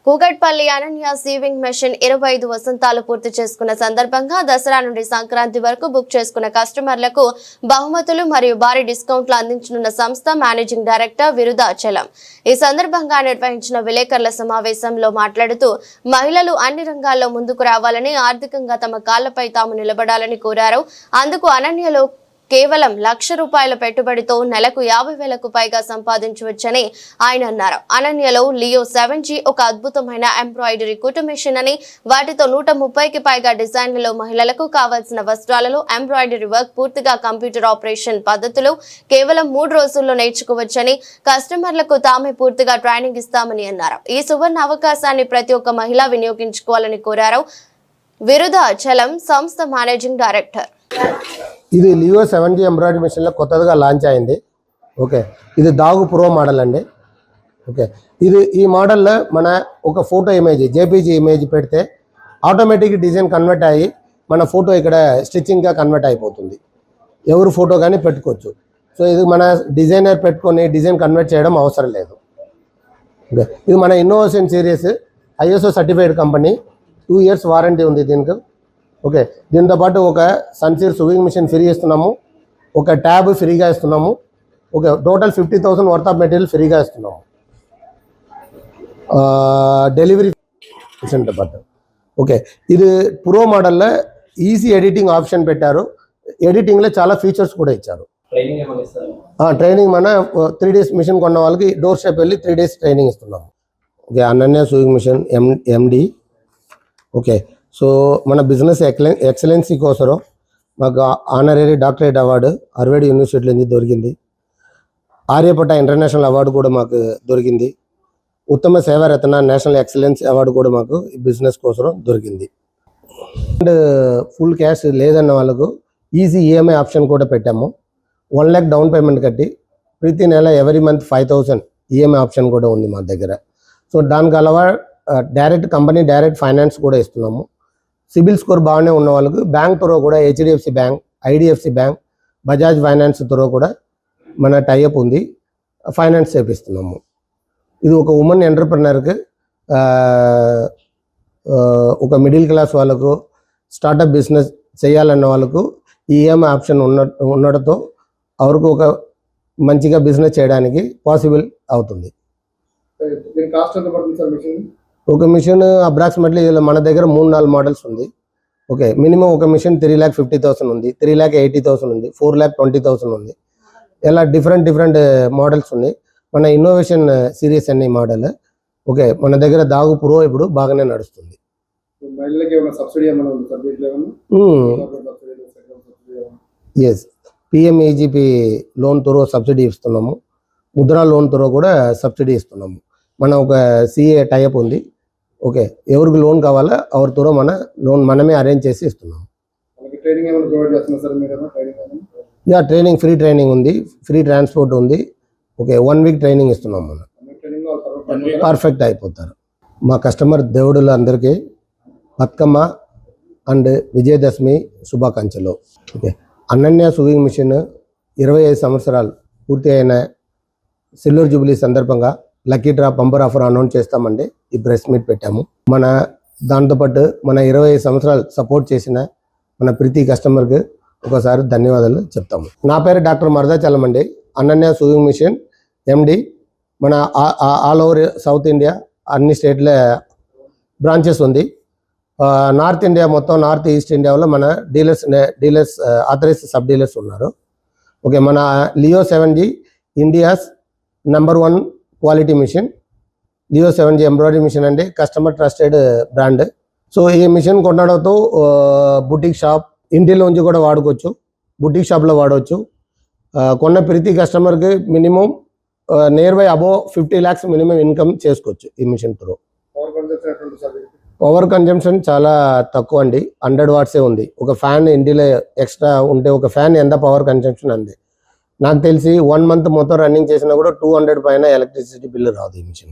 Kukatpally Ananya sewing machine 25 వసంతాలు పూర్తి చేసుకున్న సందర్భంగా దసరా నుండి సంక్రాంతి వరకు బుక్ చేసుకున్న కస్టమర్లకు బహుమతులు మరియు భారీ డిస్కౌంట్లు అందించనున్న సంస్థ మేనేజింగ్ డైరెక్టర్ విరుదాచలం ఈ సందర్భంగా నిర్వహించిన విలేకరుల సమావేశంలో మాట్లాడుతూ మహిళలు అన్ని రంగాల్లో ముందుకు రావాలని ఆర్థికంగా తమ కాళ్లపై తాము నిలబడాలని కోరారు. అందుకు అనన్యలో కేవలం ₹1,00,000 పెట్టుబడితో నెలకు 50,000కు పైగా సంపాదించవచ్చని ఆయన అన్నారు. అనన్యలో లియో 7G ఒక అద్భుతమైన ఎంబ్రాయిడరీ కుట్టు మెషిన్ అని, వాటితో 130కి పైగా డిజైన్లలో మహిళలకు కావాల్సిన వస్త్రాలలో ఎంబ్రాయిడరీ వర్క్ పూర్తిగా కంప్యూటర్ ఆపరేషన్ పద్ధతిలో కేవలం 3 రోజుల్లో నేర్చుకోవచ్చని, కస్టమర్లకు తామే పూర్తిగా ట్రైనింగ్ ఇస్తామని అన్నారు. ఈ సువర్ణ అవకాశాన్ని ప్రతి ఒక్క మహిళ వినియోగించుకోవాలని కోరారు. విరుదాచలం సంస్థ మేనేజింగ్ డైరెక్టర్. ఇది లియో 7G ఎంబ్రాయిడరీ మెషిన్లో కొత్తగా లాంచ్ అయింది. ఓకే, ఇది దాగు ప్రో మోడల్ అండి. ఓకే, ఈ మోడల్లో మన ఒక ఫోటో ఇమేజ్ జేపీజీ ఇమేజ్ పెడితే ఆటోమేటిక్ డిజైన్ కన్వర్ట్ అయ్యి మన ఫోటో ఇక్కడ స్టిచ్చింగ్గా కన్వర్ట్ అయిపోతుంది. ఎవరు ఫోటో కానీ పెట్టుకోవచ్చు. సో ఇది మన డిజైనర్ పెట్టుకొని డిజైన్ కన్వర్ట్ చేయడం అవసరం లేదు. ఓకే, ఇది మన innovation series ISO certified company. 2 years warranty ఉంది దీనికి. ఓకే, దీంతో పాటు ఒక సన్సీర్ సువింగ్ మిషన్ ఫ్రీ ఇస్తున్నాము, ఒక ట్యాబ్ ఫ్రీగా ఇస్తున్నాము. Okay, total 50,000 worth of material ఫ్రీగా ఇస్తున్నాము. డెలివరీ మిషన్తో పాటు. ఓకే, ఇది ప్రో మోడల్లో ఈజీ ఎడిటింగ్ ఆప్షన్ పెట్టారు. ఎడిటింగ్లో చాలా ఫీచర్స్ కూడా ఇచ్చారు. ట్రైనింగ్ మన 3 days మిషన్ కొన్న వాళ్ళకి డోర్ స్టెప్ వెళ్ళి 3 days ట్రైనింగ్ ఇస్తున్నాము. Okay, Ananya sewing machine MD. Okay, so మన బిజినెస్ ఎక్సలెన్సీ కోసం మాకు ఆనరీ డాక్టరేట్ అవార్డు హార్వర్డ్ యూనివర్సిటీలో నుంచి దొరికింది. ఆర్యపట్ట ఇంటర్నేషనల్ అవార్డు కూడా మాకు దొరికింది. ఉత్తమ సేవారత్న నేషనల్ ఎక్సలెన్స్ అవార్డు కూడా మాకు బిజినెస్ కోసం దొరికింది. అండ్ ఫుల్ క్యాష్ లేదన్న వాళ్ళకు ఈజీ EMI ఆప్షన్ కూడా పెట్టాము. 1 lakh డౌన్ పేమెంట్ కట్టి ప్రతి నెల ఎవరీ మంత్ 5,000 EMI ఆప్షన్ కూడా ఉంది మా దగ్గర. సో దానికి అలవా డైరెక్ట్ కంపెనీ డైరెక్ట్ ఫైనాన్స్ కూడా ఇస్తున్నాము. సిబిల్ స్కోర్ బాగానే ఉన్న వాళ్ళకు బ్యాంక్ త్రో కూడా HDFC bank, IDFC bank, Bajaj finance throw కూడా మన టైఅప్ ఉంది. ఫైనాన్స్ చేపిస్తున్నాము. ఇది ఒక ఉమెన్ ఎంటర్ప్రినర్కి, ఒక మిడిల్ క్లాస్ వాళ్ళకు, స్టార్టప్ బిజినెస్ చేయాలన్న వాళ్ళకు EMI ఆప్షన్ ఉండడంతో అవరకు ఒక మంచిగా బిజినెస్ చేయడానికి పాసిబుల్ అవుతుంది. ఒక మిషన్ అప్రాక్సిమేట్లీ మన దగ్గర 3-4 మోడల్స్ ఉంది. ఓకే, మినిమం ఒక మిషన్ 3,50,000 ఉంది, 3,80,000 ఉంది, 4,20,000 ఉంది. ఇలా డిఫరెంట్ మోడల్స్ ఉన్నాయి. మన ఇన్నోవేషన్ సిరీస్ అనే మోడల్. ఓకే, మన దగ్గర దాగు ప్రో ఇప్పుడు బాగానే నడుస్తుంది. Yes, PMEGP loan through subsidy ఇస్తున్నాము. ముద్రా లోన్ త్రో కూడా సబ్సిడీ ఇస్తున్నాము. మన ఒక CA టైఅప్ ఉంది. ఓకే, ఎవరికి లోన్ కావాలా ఎవరి త్రో మన లోన్ మనమే అరేంజ్ చేసి ఇస్తున్నాము. ట్రైనింగ్ ఫ్రీ ట్రైనింగ్ ఉంది, ఫ్రీ ట్రాన్స్పోర్ట్ ఉంది. ఓకే, 1 week ట్రైనింగ్ ఇస్తున్నాం. మనం పర్ఫెక్ట్ అయిపోతారు. మా కస్టమర్ దేవుడుల అందరికీ బతుకమ్మ అండ్ విజయదశమి శుభాకాంక్షలు. ఓకే, అనన్య సూయింగ్ మిషన్ 25 సంవత్సరాలు పూర్తి అయిన సిల్వర్ జూబ్లీ సందర్భంగా lucky draw bumper offer announce చేస్తామండి. ఈ ప్రెస్ మీట్ పెట్టాము. మన దాంతోపాటు మన 25 సంవత్సరాలు సపోర్ట్ చేసిన మన ప్రతి కస్టమర్కి ఒకసారి ధన్యవాదాలు చెప్తాము. నా పేరు డాక్టర్ మరుదాచలం అండి. Ananya sewing machine MD. మన ఆల్ ఓవర్ సౌత్ ఇండియా అన్ని స్టేట్ల బ్రాంచెస్ ఉంది. నార్త్ ఇండియా మొత్తం, నార్త్ ఈస్ట్ ఇండియాలో మన డీలర్స్ ఆథరైజ్డ్ సబ్ డీలర్స్ ఉన్నారు. ఓకే, మన Leo 7G India's #1 quality machine. Leo 7G embroidery machine అంటే కస్టమర్ ట్రస్టెడ్ బ్రాండ్. సో ఈ మిషన్ కొనడంతో బుటిక్ షాప్, ఇంటిలోంచి కూడా వాడుకోవచ్చు, బుటిక్ షాప్లో వాడవచ్చు. కొన్న ప్రతి కస్టమర్కి minimum near by above 50 lakhs minimum income చేసుకోవచ్చు ఈ మిషన్ త్రూ. పవర్ కన్జంప్షన్ చాలా తక్కువ అండి, 100 watts ఉంది. ఒక ఫ్యాన్ ఇంటిలో ఎక్స్ట్రా ఉంటే ఒక ఫ్యాన్ ఎంత పవర్ కన్జంప్షన్ అంది. నాకు తెలిసి 1 month మొత్తం రన్నింగ్ చేసినా కూడా 200 పైన ఎలక్ట్రిసిటీ బిల్లు రాదు ఈ మిషన్.